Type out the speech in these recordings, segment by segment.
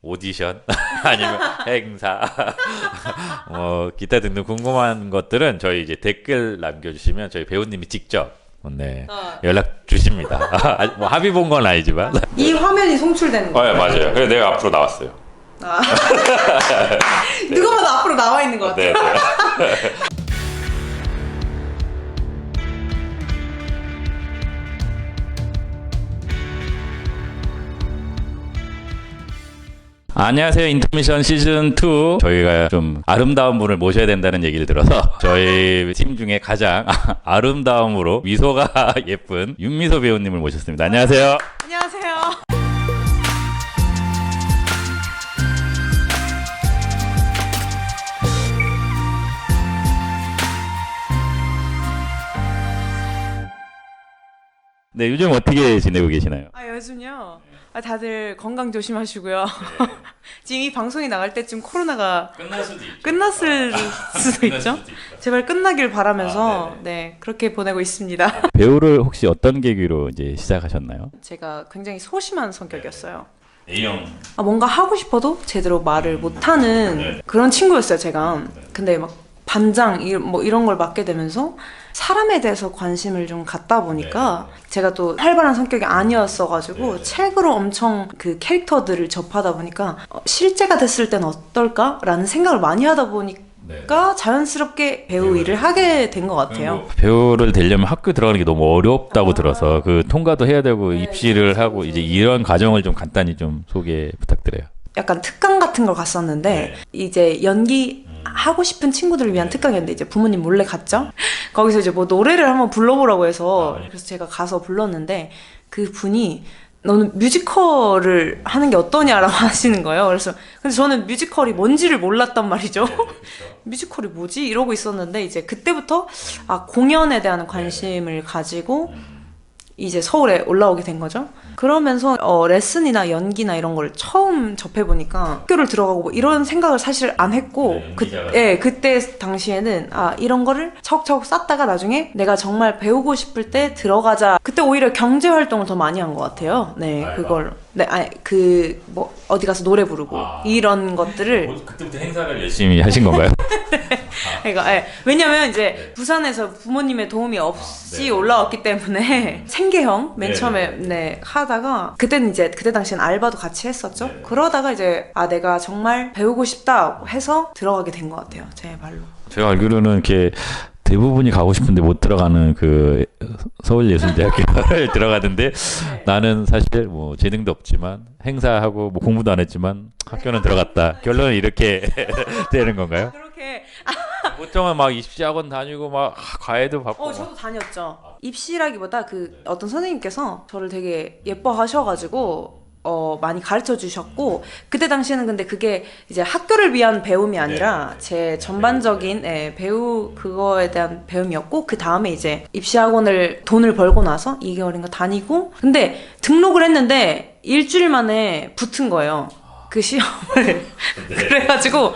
오디션 아니면 행사 기타 등등 궁금한 것들은 저희 이제 댓글 남겨주시면 저희 배우님이 직접 네, 연락 주십니다. 뭐 합의 본 건 아니지만 이 화면이 송출되는 거예요? 네, 맞아요. 그래서 내가 앞으로 나왔어요. 누가 봐도 앞으로 나와 있는 것 같아요. 네, 네. 안녕하세요. 인터미션 시즌2 저희가 좀 아름다운 분을 모셔야 된다는 얘기를 들어서 저희 팀 중에 가장 아름다움으로 미소가 예쁜 윤미소 배우님을 모셨습니다. 안녕하세요. 안녕하세요. 네, 요즘 어떻게 지내고 계시나요? 요즘요? 다들 건강 조심하시고요. 지금 이 방송이 나갈 때쯤 코로나가 끝났을 수도 있죠? 제발 끝나길 바라면서 네, 그렇게 보내고 있습니다. 배우를 혹시 어떤 계기로 이제 시작하셨나요? 제가 굉장히 소심한 성격이었어요. A형. 뭔가 하고 싶어도 제대로 말을 못하는 그런 친구였어요, 제가. 근데 막 반장 이런 걸 맡게 되면서 사람에 대해서 관심을 좀 갖다 보니까 제가 또 활발한 성격이 아니었어가지고 책으로 엄청 그 캐릭터들을 접하다 보니까 실제가 됐을 땐 어떨까라는 생각을 많이 하다 보니까 자연스럽게 배우 일을 하게 된 것 같아요. 배우를 되려면 학교 들어가는 게 너무 어렵다고 들어서 그 통과도 해야 되고 입시를 하고 이제 이런 과정을 좀 간단히 좀 소개 부탁드려요. 약간 특강 같은 걸 갔었는데 이제 연기 하고 싶은 친구들을 위한 특강이었는데 이제 부모님 몰래 갔죠. 거기서 이제 뭐 노래를 한번 불러보라고 해서 그래서 제가 가서 불렀는데 그 분이 너는 뮤지컬을 하는 게 어떠냐라고 하시는 거예요. 그래서 근데 저는 뮤지컬이 뭔지를 몰랐단 말이죠. 뮤지컬이 뭐지? 이러고 있었는데 이제 그때부터 공연에 대한 관심을 가지고 이제 서울에 올라오게 된 거죠. 그러면서 레슨이나 연기나 이런 걸 처음 접해보니까 학교를 들어가고 뭐 이런 생각을 사실 안 했고 그때 당시에는 이런 거를 척척 쌓다가 나중에 내가 정말 배우고 싶을 때 들어가자. 그때 오히려 경제 활동을 더 많이 한 것 같아요. 네, 그걸 뭐 어디 가서 노래 부르고 이런 것들을 그때부터 행사를 열심히 하신 건가요? 그러니까 왜냐면 이제 부산에서 부모님의 도움이 없이 올라왔기 때문에 생계형 맨 처음에 하다가 그때는 이제 그때 당시엔 알바도 같이 했었죠. 그러다가 이제 내가 정말 배우고 싶다 해서 들어가게 된 것 같아요. 제 말로. 제가 알기로는 이렇게 대부분이 가고 싶은데 못 들어가는 그 서울예술대학교를 들어가는데 나는 사실 뭐 재능도 없지만 행사하고 뭐 공부도 안 했지만 학교는 들어갔다. 결론은 이렇게 되는 건가요? 그렇게 보통은 막 입시학원 다니고 막 과외도 받고 저도 다녔죠. 입시라기보다 그 어떤 선생님께서 저를 되게 예뻐하셔가지고 많이 가르쳐 주셨고 그때 당시에는 근데 그게 이제 학교를 위한 배움이 아니라 제 전반적인 배우 그거에 대한 배움이었고 그 다음에 이제 입시학원을 돈을 벌고 나서 2개월인가 다니고 근데 등록을 했는데 일주일 만에 붙은 거예요. 그 시험을. 그래가지고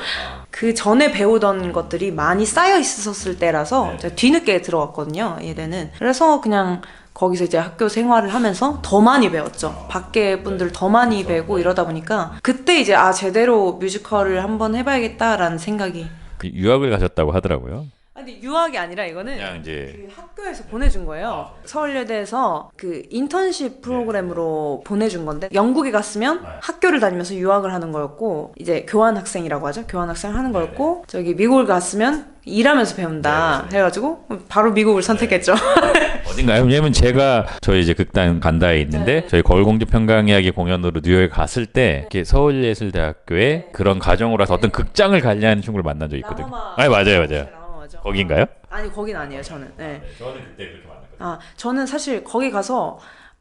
그 전에 배우던 것들이 많이 쌓여 있었을 때라서 제가 뒤늦게 들어갔거든요. 얘네는. 그래서 그냥 거기서 이제 학교 생활을 하면서 더 많이 배웠죠. 밖에 분들 더 많이 배우고 이러다 보니까 그때 이제 제대로 뮤지컬을 한번 해봐야겠다라는 생각이. 유학을 가셨다고 하더라고요. 근데 유학이 아니라 이거는 그냥 이제 그 학교에서 보내준 거예요. 서울예대에서 그 인턴십 프로그램으로 보내준 건데 영국에 갔으면 학교를 다니면서 유학을 하는 거였고 이제 교환학생이라고 하죠. 교환학생을 하는 거였고 저기 미국을 갔으면 일하면서 배운다 해가지고 바로 미국을 선택했죠. 어딘가요? 왜냐면 제가 저희 이제 극단 간다에 있는데 저희 거울공주 평강이야기 공연으로 뉴욕에 갔을 때 이렇게 서울예술대학교에 그런 과정으로 어떤 극장을 관리하는 친구를 만난 적이 있거든요. 맞아요. 거긴가요? 아니 거긴 아니에요. 저는. 네. 저는 그때 그렇게 만났거든요. 저는 사실 거기 가서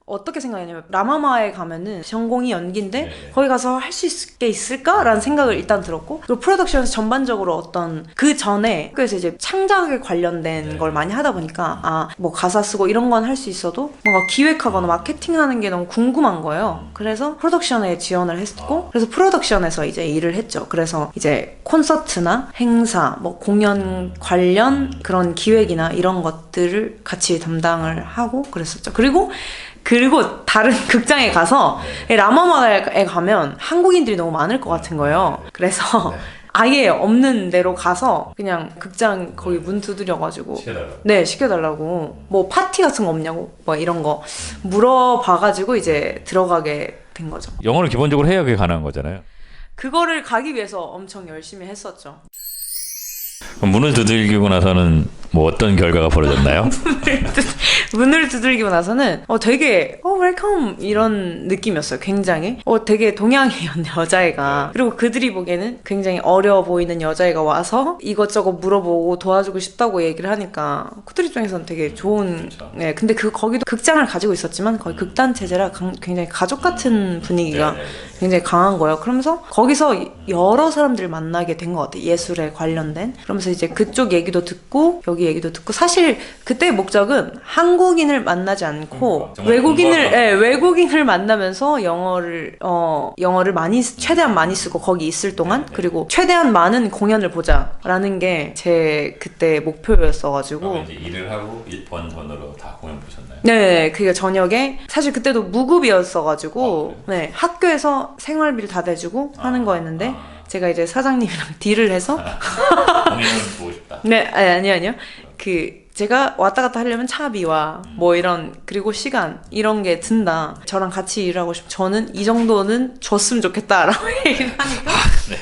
어떻게 생각했냐면 라마마에 가면은 전공이 연기인데 거기 가서 할 수 있을 게 있을까라는 생각을 일단 들었고 그리고 프로덕션에서 전반적으로 어떤 그 전에 학교에서 이제 창작에 관련된 걸 많이 하다 보니까 뭐 가사 쓰고 이런 건 할 수 있어도 뭔가 기획하거나 마케팅하는 게 너무 궁금한 거예요. 그래서 프로덕션에 지원을 했고 그래서 프로덕션에서 이제 일을 했죠. 그래서 이제 콘서트나 행사 뭐 공연 관련 그런 기획이나 이런 것들을 같이 담당을 하고 그랬었죠. 그리고 그리고 다른 극장에 가서 라마마에 가면 한국인들이 너무 많을 것 같은 거예요. 그래서 아예 없는 데로 가서 그냥 극장 거기 문 두드려가지고 네, 시켜달라고. 뭐 파티 같은 거 없냐고 뭐 이런 거 물어봐가지고 이제 들어가게 된 거죠. 영어를 기본적으로 해야 그게 가능한 거잖아요. 그거를 가기 위해서 엄청 열심히 했었죠. 그럼 문을 두들기고 나서는 뭐 어떤 결과가 벌어졌나요? 문을 두들기고 나서는 되게 웰컴 이런 느낌이었어요. 굉장히 되게 동양인 여자애가, 그리고 그들이 보기에는 굉장히 어려 보이는 여자애가 와서 이것저것 물어보고 도와주고 싶다고 얘기를 하니까 그들 입장에서는 되게 좋은. 네, 근데 거기도 극장을 가지고 있었지만 거의 극단 체제라 굉장히 가족 같은 분위기가 굉장히 강한 거예요. 그러면서 거기서 여러 사람들을 만나게 된 것 같아요. 예술에 관련된. 그러면서 이제 그쪽 얘기도 듣고 여기 얘기도 듣고, 사실 그때의 목적은 한국인을 만나지 않고 외국인을 만나면서 영어를 최대한 많이 쓰고 거기 있을 동안, 그리고 최대한 많은 공연을 보자라는 게 제 그때 목표였어가지고. 이제 일을 하고 번 번으로 다 공연 보셨나요? 네, 그게 저녁에 사실 그때도 무급이었어가지고 네, 학교에서 생활비를 다 대주고 하는 거였는데 제가 이제 사장님이랑 딜을 해서 공연을 보고 싶다. 네, 아니요. 제가 왔다 갔다 하려면 차비와 뭐 이런, 그리고 시간 이런 게 든다. 저랑 같이 일하고 싶으면 저는 이 정도는 줬으면 좋겠다라고 얘기를 하니까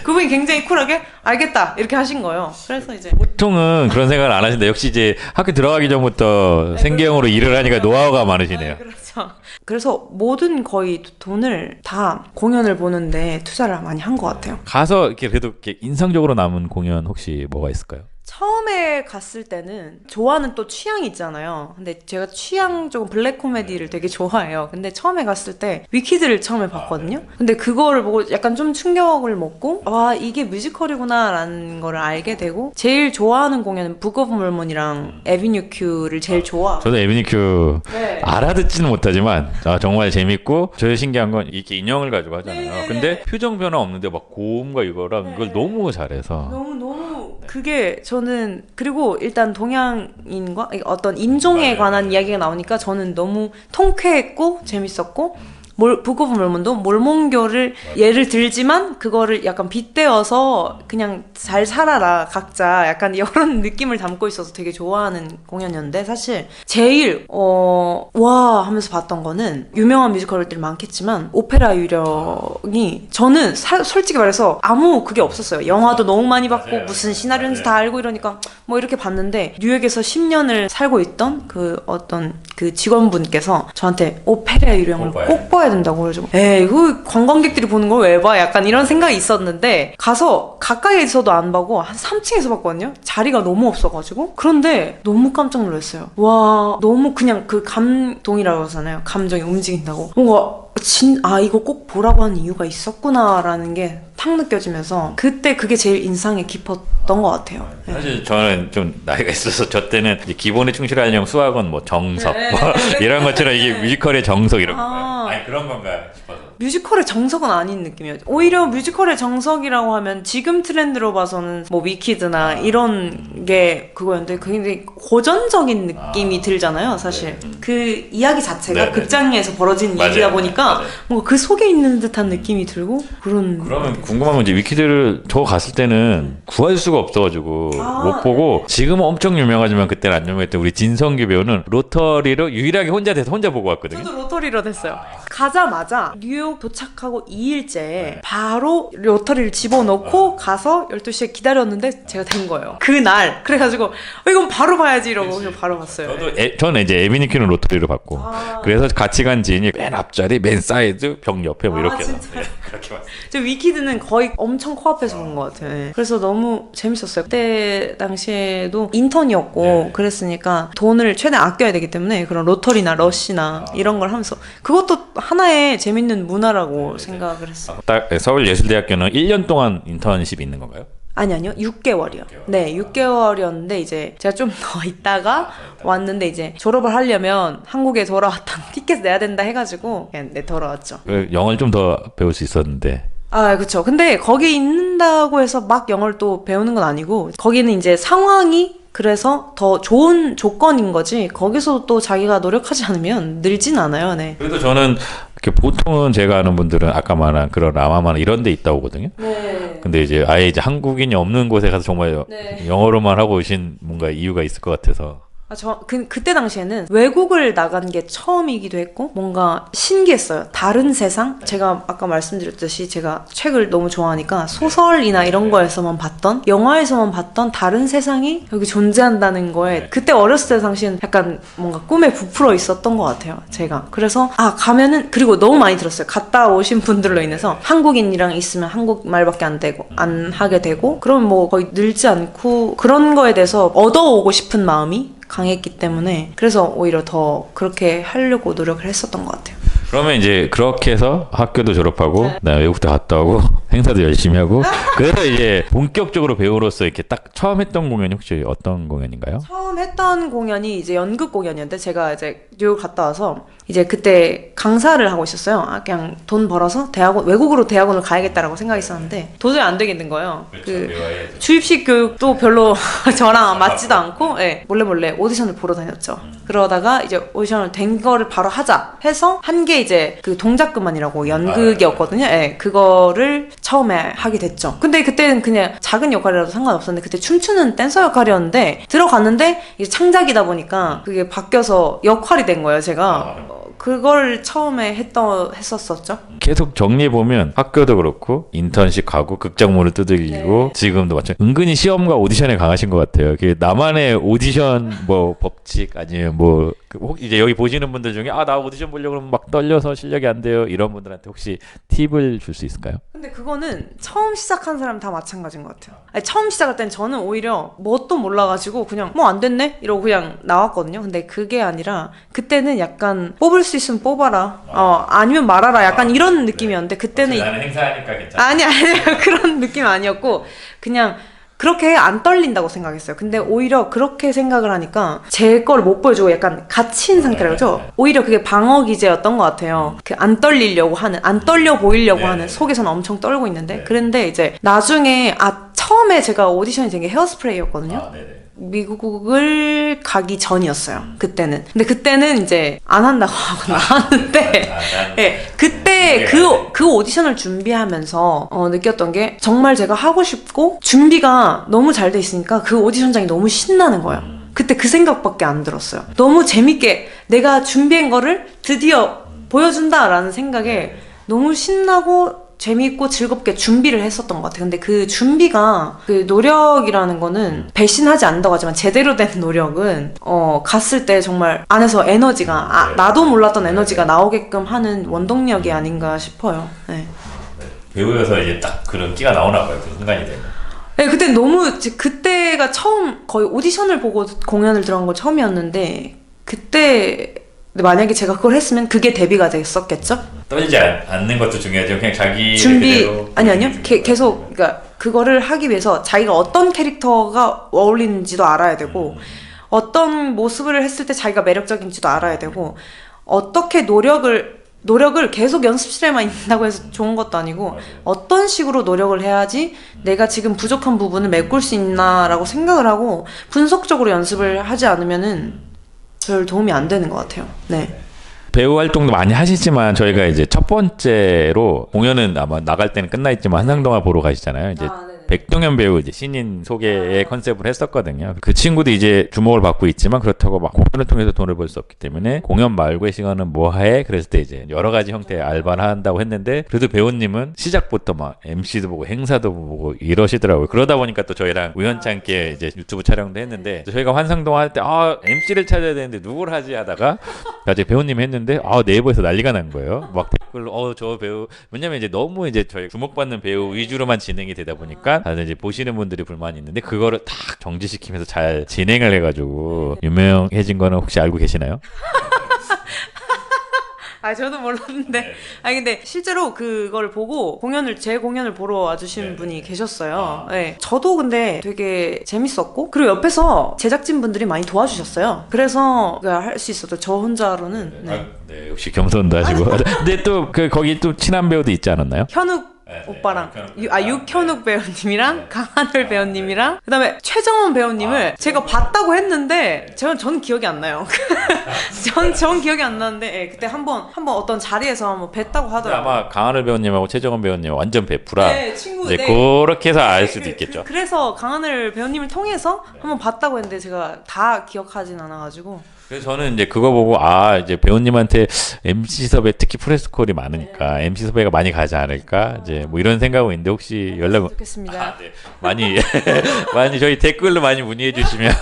그분이 굉장히 쿨하게 알겠다 이렇게 하신 거예요. 그래서 이제 보통은 그런 생각을 안 하시는데 역시 이제 학교 들어가기 전부터 생계형으로 일을 하니까 노하우가 많으시네요. 그렇죠. 그래서 모든 거의 돈을 다 공연을 보는데 투자를 많이 한 것 같아요. 가서 이렇게 그래도 이렇게 인상적으로 남은 공연 혹시 뭐가 있을까요? 처음에 갔을 때는 좋아하는 또 취향이 있잖아요. 근데 제가 취향 조금 블랙 코미디를 되게 좋아해요. 근데 처음에 갔을 때 위키드를 처음에 봤거든요. 근데 그거를 보고 약간 좀 충격을 먹고 와, 이게 뮤지컬이구나 라는 거를 알게 되고, 제일 좋아하는 공연은 북 오브 몰몬이랑 에비뉴 큐를 제일 좋아해요. 저도 에비뉴 큐 네. 알아듣지는 못하지만 정말 재밌고, 제일 신기한 건 이렇게 인형을 가지고 하잖아요. 네. 근데 표정 변화 없는데 막 고음과 이거랑 이걸 너무 잘해서 너무 그게 저는, 그리고 일단 동양인과 어떤 인종에 관한 이야기가 나오니까 저는 너무 통쾌했고 재밌었고, 북 오브 몰몬도 몰몬교를 예를 들지만 그거를 약간 빗대어서 그냥 잘 살아라 각자 약간 이런 느낌을 담고 있어서 되게 좋아하는 공연이었는데, 사실 제일 와 하면서 봤던 거는 유명한 뮤지컬들 많겠지만 오페라 유령이, 저는 솔직히 말해서 아무 그게 없었어요. 영화도 너무 많이 봤고 무슨 시나리오인지 다 알고 이러니까 뭐 이렇게 봤는데, 뉴욕에서 10년을 살고 있던 그 어떤 그 직원분께서 저한테 오페라 유령을 꼭 봐야 된다고 그러죠. 이거 관광객들이 보는 걸 왜 봐? 약간 이런 생각이 있었는데, 가서 가까이에서도 안 보고 한 3층에서 봤거든요. 자리가 너무 없어가지고. 그런데 너무 깜짝 놀랐어요. 와, 너무 그냥 그 감동이라고 하잖아요. 감정이 움직인다고. 뭔가 이거 꼭 보라고 하는 이유가 있었구나라는 게 탁 느껴지면서 그때 그게 제일 인상에 깊었던 것 같아요. 네. 사실 저는 좀 나이가 있어서 저 때는 이제 기본에 충실하려면 수학은 뭐 정석 뭐 이런 것처럼 이게 뮤지컬의 정석 이런 건가요? 아니 그런 건가 싶어서. 뮤지컬의 정석은 아닌 느낌이에요. 오히려 뮤지컬의 정석이라고 하면 지금 트렌드로 봐서는 뭐 위키드나 이런 게 그거였는데, 굉장히 고전적인 느낌이 들잖아요, 사실. 그 이야기 자체가 극장에서 벌어진 일이다 보니까 뭔가 그 속에 있는 듯한 느낌이 들고 그러면 궁금한 건, 이제 위키드를 저 갔을 때는 구할 수가 없어가지고 못 보고, 지금은 엄청 유명하지만 그때는 안 유명했던 우리 진성규 배우는 로터리로 유일하게 혼자 돼서 혼자 보고 왔거든요. 저도 로터리로 됐어요. 가자마자 뉴욕 도착하고 2일째 바로 로터리를 집어넣고 가서 12시에 기다렸는데 제가 된 거예요. 그날. 그래가지고 이건 바로 봐야지 이러고 그냥 바로 봤어요. 저는 이제 에비뉴 큐는 로터리로 봤고, 그래서 같이 간 지인이 맨 앞자리, 맨 사이드, 벽 옆에 뭐 이렇게 해서 그렇게 봤어요. 저 위키드는 거의 엄청 코앞에서 본 것 같아요. 네. 그래서 너무 재밌었어요. 그때 당시에도 인턴이었고 그랬으니까 돈을 최대한 아껴야 되기 때문에 그런 로터리나 러시나 이런 걸 하면서, 그것도 하나의 재밌는 문화라고 생각을 했어요. 딱 서울예술대학교는 1년 동안 인턴십이 있는 건가요? 아니요. 6개월이요. 네, 6개월이었는데 이제 제가 좀 더 있다가 왔는데, 이제 졸업을 하려면 한국에 돌아왔다 티켓 내야 된다 해가지고 그냥 돌아왔죠. 영어를 좀 더 배울 수 있었는데. 그쵸. 근데 거기 있는다고 해서 막 영어를 또 배우는 건 아니고, 거기는 이제 상황이 그래서 더 좋은 조건인 거지 거기서 또 자기가 노력하지 않으면 늘진 않아요. 네. 그래도 저는 이렇게 보통은 제가 아는 분들은 아까 말한 그런 라마만 이런 데 있다 오거든요. 네. 근데 이제 아예 이제 한국인이 없는 곳에 가서 정말 네. 영어로만 하고 오신 뭔가 이유가 있을 것 같아서. 그때 당시에는 외국을 나간 게 처음이기도 했고 뭔가 신기했어요. 다른 세상? 제가 아까 말씀드렸듯이 제가 책을 너무 좋아하니까 소설이나 이런 거에서만 봤던 영화에서만 봤던 다른 세상이 여기 존재한다는 거에 그때 어렸을 때 당시에는 약간 뭔가 꿈에 부풀어 있었던 것 같아요. 제가. 그래서 가면은 그리고 너무 많이 들었어요. 갔다 오신 분들로 인해서 한국인이랑 있으면 한국말밖에 안 하게 되고 그러면 뭐 거의 늘지 않고 그런 거에 대해서 얻어오고 싶은 마음이 강했기 때문에 그래서 오히려 더 그렇게 하려고 노력을 했었던 것 같아요. 그러면 이제 그렇게 해서 학교도 졸업하고 나 외국도 갔다 오고 행사도 열심히 하고 그래서 이제 본격적으로 배우로서 이렇게 딱 처음 했던 공연이 혹시 어떤 공연인가요? 처음 했던 공연이 이제 연극 공연이었는데 제가 이제 뉴욕 갔다 와서 이제 그때 강사를 하고 있었어요. 그냥 돈 벌어서 외국으로 대학원을 가야겠다라고 생각했었는데 도저히 안 되겠는 거예요. 주입식 교육도 별로 저랑 맞지도 않고 몰래 오디션을 보러 다녔죠. 그러다가 이제 오디션을 된 거를 바로 하자 해서 한 게 이제 그 동작그만이라고 연극이었거든요. 그거를 처음에 하게 됐죠. 근데 그때는 그냥 작은 역할이라도 상관없었는데 그때 춤추는 댄서 역할이었는데 들어갔는데 이제 창작이다 보니까 그게 바뀌어서 역할이 된 거예요. 제가 그걸 처음에 했었었죠. 계속 정리해보면 학교도 그렇고 인턴십 가고 극장문을 두들기고 지금도 마찬가지 은근히 시험과 오디션에 강하신 것 같아요. 나만의 오디션 뭐 법칙 아니면 뭐 이제 여기 보시는 분들 중에 나 오디션 보려고 그러면 막 떨려서 실력이 안 돼요 이런 분들한테 혹시 팁을 줄 수 있을까요? 근데 그거는 처음 시작한 사람 다 마찬가지인 것 같아요. 처음 시작할 땐 저는 오히려 뭣도 몰라가지고 그냥 뭐 안 됐네? 이러고 그냥 나왔거든요. 근데 그게 아니라 그때는 약간 뽑을 수 있으면 뽑아라. 아니면 말아라. 약간 이런 느낌이었는데 그때는 나는 행사하니까 괜찮아. 아니 그런 느낌 아니었고 그냥 그렇게 안 떨린다고 생각했어요. 근데 오히려 그렇게 생각을 하니까 제 걸 못 보여주고 약간 갇힌 상태라죠. 오히려 그게 방어 기제였던 것 같아요. 안 떨리려고 하는, 안 떨려 보이려고 하는, 속에서는 엄청 떨고 있는데. 그런데 이제 나중에 처음에 제가 오디션이 된 게 헤어스프레이였거든요. 미국을 가기 전이었어요. 그때는. 근데 그때는 이제 안 한다고 하고 나왔는데 그때 그 오디션을 준비하면서 느꼈던 게 정말 제가 하고 싶고 준비가 너무 잘 돼 있으니까 그 오디션장이 너무 신나는 거예요. 그때 그 생각밖에 안 들었어요. 너무 재밌게 내가 준비한 거를 드디어 보여준다라는 생각에 너무 신나고 재미있고 즐겁게 준비를 했었던 것 같아요. 근데 그 준비가 그 노력이라는 거는 배신하지 않는다고 하지만 제대로 된 노력은 갔을 때 정말 안에서 에너지가 나도 몰랐던 에너지가 나오게끔 하는 원동력이 아닌가 싶어요. 네. 배우여서 이제 딱 그런 끼가 나오나 봐요. 그 순간이 되면. 네, 그때가 처음 거의 오디션을 보고 공연을 들어간 건 처음이었는데 그때 만약에 제가 그걸 했으면 그게 데뷔가 됐었겠죠? 떨리지 않는 것도 중요하죠. 그냥 자기 준비 아니요. 계속 그러니까 그거를 하기 위해서 자기가 어떤 캐릭터가 어울리는지도 알아야 되고 어떤 모습을 했을 때 자기가 매력적인지도 알아야 되고 어떻게 노력을 계속 연습실에만 있다고 해서 좋은 것도 아니고 어떤 식으로 노력을 해야지 내가 지금 부족한 부분을 메꿀 수 있나라고 생각을 하고 분석적으로 연습을 하지 않으면은 별 도움이 안 되는 것 같아요. 네. 배우 활동도 많이 하시지만 저희가 이제 첫 번째로 공연은 아마 나갈 때는 끝나 있지만 한상동화 보러 가시잖아요. 이제 백동현 배우 이제 신인 소개의 컨셉을 했었거든요. 그 친구도 이제 주목을 받고 있지만 그렇다고 막 공연을 통해서 돈을 벌 수 없기 때문에 공연 말고의 시간은 뭐 해? 그랬을 때 이제 여러 가지 형태의 알바를 한다고 했는데 그래도 배우님은 시작부터 막 MC도 보고 행사도 보고 이러시더라고요. 그러다 보니까 또 저희랑 우연찮게 이제 유튜브 촬영도 했는데 저희가 환상동화 할 때 MC를 찾아야 되는데 누굴 하지 하다가 갑자기 배우님이 했는데 네이버에서 난리가 난 거예요. 막 댓글로 저 배우 왜냐면 이제 너무 이제 저희 주목받는 배우 위주로만 진행이 되다 보니까 다들 이제 보시는 분들이 불만이 있는데 그거를 딱 정지시키면서 잘 진행을 해가지고 유명해진 거는 혹시 알고 계시나요? 저도 몰랐는데. 근데 실제로 그걸 보고 제 공연을 보러 와주신 분이 계셨어요. 네. 저도 근데 되게 재밌었고, 그리고 옆에서 제작진분들이 많이 도와주셨어요. 그래서 할 수 있었죠. 저 혼자로는. 네, 역시 겸손도 하시고. 근데 또 거기 또 친한 배우도 있지 않았나요? 현욱 오빠랑 육현욱 배우님이랑 강하늘 배우님이랑 그다음에 최정원 배우님을 제가 봤다고 했는데 저는 기억이 안 나요. 전 기억이 안 나는데 예, 그때 한번 어떤 자리에서 한번 뵀다고 하더라고요. 아마 강하늘 배우님하고 최정원 배우님 완전 베프라 네, 친구. 이제 네. 그렇게 해서 알 수도 있겠죠. 그래서 강하늘 배우님을 통해서 한번 봤다고 했는데 제가 다 기억하진 않아가지고. 그래서 저는 이제 그거 보고 이제 배우님한테 MC 섭외 특히 프레스콜이 많으니까 MC 섭외가 많이 가지 않을까 이제 뭐 이런 생각은 있는데 혹시 연락 좋겠습니다. 네. 많이 많이 저희 댓글로 많이 문의해 주시면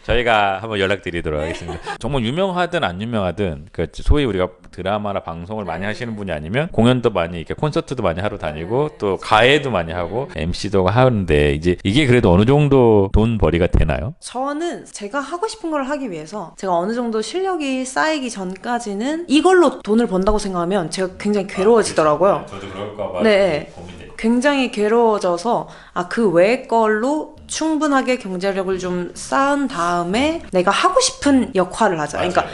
저희가 한번 연락드리도록 하겠습니다. 정말 유명하든 안 유명하든 그 소위 우리가 드라마나 방송을 많이 하시는 분이 아니면 공연도 많이 이렇게 콘서트도 많이 하러 다니고 또 가해도 많이 하고 MC도 하는데 이제 이게 그래도 어느 정도 돈 벌이가 되나요? 저는 제가 하고 싶은 걸 하기 위해서 제가 어느 정도 실력이 쌓이기 전까지는 이걸로 돈을 번다고 생각하면 제가 굉장히 괴로워지더라고요. 저도 그럴까 봐 네. 고민돼요. 굉장히 괴로워져서 그 외의 걸로 충분하게 경제력을 좀 쌓은 다음에 내가 하고 싶은 역할을 하자. 그러니까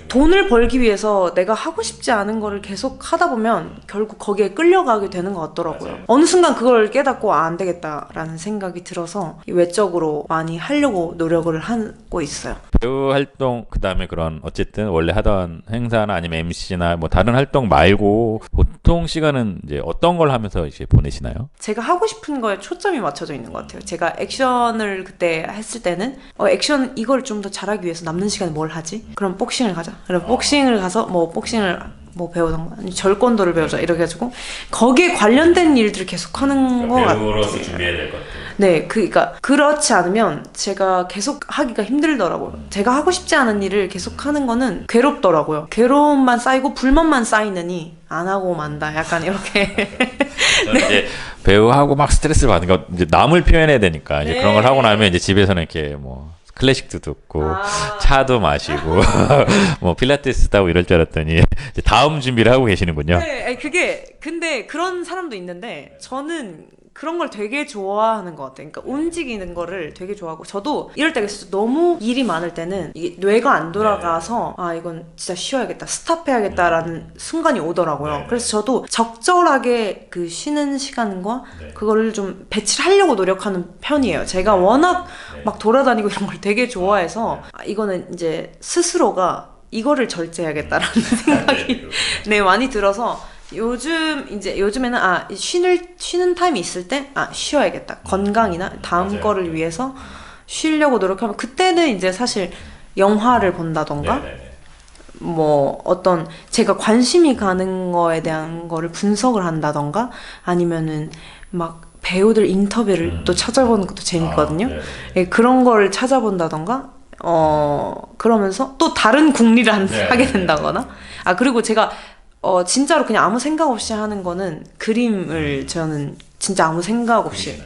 돈을 벌기 위해서 내가 하고 싶지 않은 거를 계속 하다 보면 결국 거기에 끌려가게 되는 것 같더라고요. 맞아요. 어느 순간 그걸 깨닫고 안 되겠다라는 생각이 들어서 외적으로 많이 하려고 노력을 하고 있어요. 배우 활동 그다음에 그런 어쨌든 원래 하던 행사나 아니면 MC나 뭐 다른 활동 말고 보통 시간은 이제 어떤 걸 하면서 이제 보내시나요? 제가 하고 싶은 거에 초점이 맞춰져 있는 것 같아요. 제가 액션을 그때 했을 때는 액션 이걸 좀 더 잘하기 위해서 남는 시간에 뭘 하지? 그럼 복싱을 가자. 그럼 복싱을 가서 복싱을 배우던가 아니 절권도를 배우자 이렇게 해가지고 거기에 관련된 일들을 계속 하는 거 같아요. 배우로서 준비해야 될 것 같아요. 네, 그러니까 그렇지 않으면 제가 계속 하기가 힘들더라고요. 제가 하고 싶지 않은 일을 계속 하는 거는 괴롭더라고요. 괴로움만 쌓이고 불만만 쌓이느니 안 하고 만다. 약간 이렇게. 저는 이제 배우하고 막 스트레스를 받는 거 이제 남을 표현해야 되니까 이제 그런 걸 하고 나면 이제 집에서는 이렇게 뭐 클래식도 듣고 차도 마시고 뭐 필라테스도 하고 이럴 줄 알았더니 이제 다음 준비를 하고 계시는군요. 네, 아니, 근데 그런 사람도 있는데 저는 그런 걸 되게 좋아하는 것 같아요. 그러니까 움직이는 거를 되게 좋아하고 저도 이럴 때가 있어요. 너무 일이 많을 때는 이게 뇌가 안 돌아가서 이건 진짜 쉬어야겠다, 스탑해야겠다라는 순간이 오더라고요. 그래서 저도 적절하게 그 쉬는 시간과 그거를 좀 배치를 하려고 노력하는 편이에요. 제가 워낙 막 돌아다니고 이런 걸 되게 좋아해서 이거는 이제 스스로가 이거를 절제해야겠다라는 생각이 많이 들어서 요즘에는 쉬는 타임이 있을 때 쉬어야겠다. 건강이나 다음 거를 위해서 쉬려고 노력하면 그때는 이제 사실 영화를 본다던가 뭐 어떤 제가 관심이 가는 거에 대한 거를 분석을 한다던가 아니면은 막 배우들 인터뷰를 또 찾아보는 것도 재밌거든요. 그런 거를 찾아본다던가 그러면서 또 다른 궁리를 하게 된다거나 그리고 제가 진짜로 그냥 아무 생각 없이 하는 거는 그림을 저는 진짜 아무 생각 없이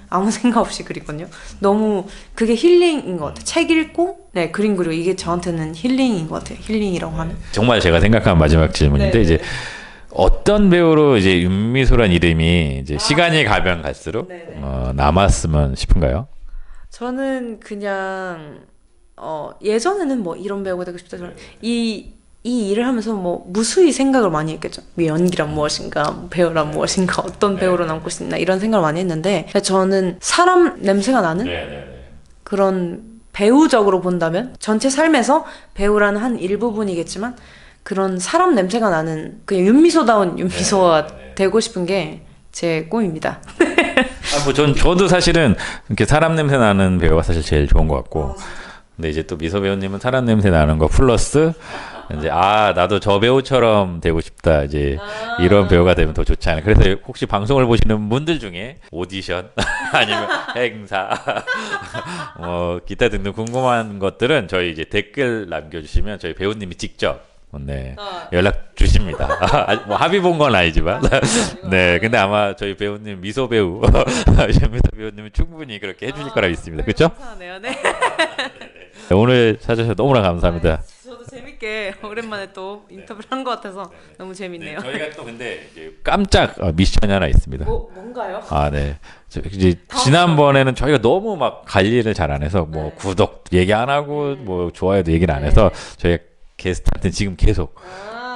아무 생각 없이 그리거든요. 너무 그게 힐링인 것 같아요. 책 읽고 그림 그리고 이게 저한테는 힐링인 것 같아요. 힐링이라고 하면. 정말 제가 생각한 마지막 질문인데 이제 어떤 배우로 이제 윤미소란 이름이 이제 시간이 가면 갈수록 남았으면 싶은가요? 저는 그냥 예전에는 뭐 이런 배우가 되고 싶다. 이 일을 하면서 뭐 무수히 생각을 많이 했겠죠. 연기란 무엇인가, 배우란 무엇인가, 어떤 배우로 남고 싶나 이런 생각을 많이 했는데 저는 사람 냄새가 나는 그런 배우적으로 본다면 전체 삶에서 배우라는 한 일부분이겠지만 그런 사람 냄새가 나는 그냥 윤미소다운 윤미소가 되고 싶은 게 제 꿈입니다. 저도 사실은 이렇게 사람 냄새 나는 배우가 사실 제일 좋은 것 같고 근데 이제 또 미소 배우님은 사람 냄새 나는 거 플러스 이제 나도 저 배우처럼 되고 싶다 이제 이런 배우가 되면 더 좋지 않아요. 그래서 혹시 방송을 보시는 분들 중에 오디션 아니면 행사 뭐 기타 등등 궁금한 것들은 저희 이제 댓글 남겨주시면 저희 배우님이 직접 연락 주십니다. 뭐 합의 본 건 아니지만 근데 아마 저희 배우님 미소 배우 미소 배우님은 충분히 그렇게 해주실 거라 믿습니다. 그렇죠? 감사하네요. 오늘 찾아주셔서 너무나 감사합니다. 저도 재밌게 오랜만에 또 인터뷰를 한 것 같아서 너무 재밌네요. 저희가 또 근데 이제 깜짝 미션이 하나 있습니다. 뭔가요? 이제 지난번에는 저희가 너무 막 관리를 잘 안 해서 뭐 구독 얘기 안 하고 뭐 좋아요도 얘기를 안 해서 저희가 게스트한테 지금 계속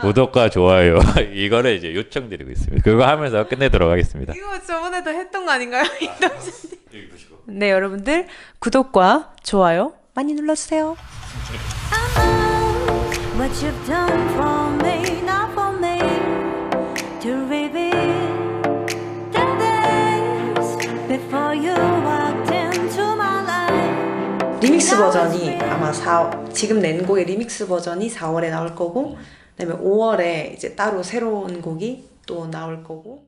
구독과 좋아요 이거를 이제 요청드리고 있습니다. 그거 하면서 끝내도록 하겠습니다. 이거 저번에도 했던 거 아닌가요? 네, 여러분들 구독과 좋아요 많이 눌러주세요. What you've done for me, not for me, to reveal the days before you walked into my life. 리믹스 버전이 아마 지금 낸 곡의 리믹스 버전이 4월에 나올 거고, 그다음에 5월에 이제 따로 새로운 곡이 또 나올 거고.